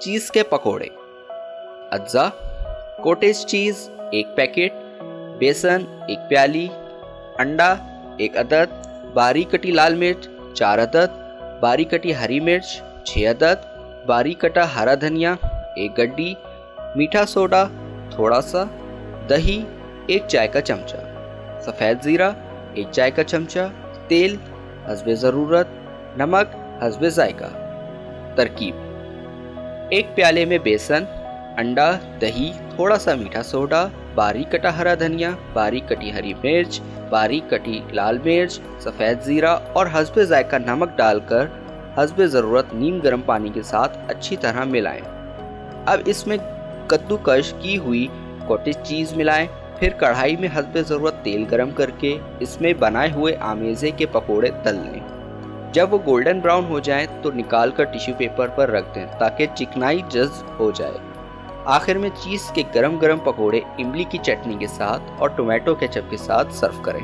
चीज़ के पकोड़े। अज्जा: कॉटेज चीज़ 1 पैकेट, बेसन 1 प्याली, अंडा 1 अदद, बारीक कटी लाल मिर्च 4 अदद, बारीक कटी हरी मिर्च 6 अदद, बारीक कटा हरा धनिया 1 गड्डी, मीठा सोडा थोड़ा सा, दही 1 चाय का चमचा, सफ़ेद ज़ीरा 1 चाय का चमचा, तेल हस्बे ज़रूरत, नमक हस्बे ज़ायका। तरकीब: 1 प्याले में बेसन, अंडा, दही, थोड़ा सा मीठा सोडा, बारीक कटा हरा धनिया, बारीक कटी हरी मिर्च, बारीक कटी लाल मिर्च, सफ़ेद ज़ीरा और हस्बे ज़ायका नमक डालकर हस्बे ज़रूरत नीम गर्म पानी के साथ अच्छी तरह मिलाएं। अब इसमें कद्दूकश की हुई कॉटेज चीज़ मिलाएं। फिर कढ़ाई में हस्बे ज़रूरत तेल गरम करके इसमें बनाए हुए आमेज़े के पकोड़े तल लें। जब वो गोल्डन ब्राउन हो जाए तो निकाल कर टिश्यू पेपर पर रख दें ताकि चिकनाई जज्ब हो जाए। आखिर में चीज़ के गरम गरम पकोड़े इमली की चटनी के साथ और टोमेटो केचप के साथ सर्व करें।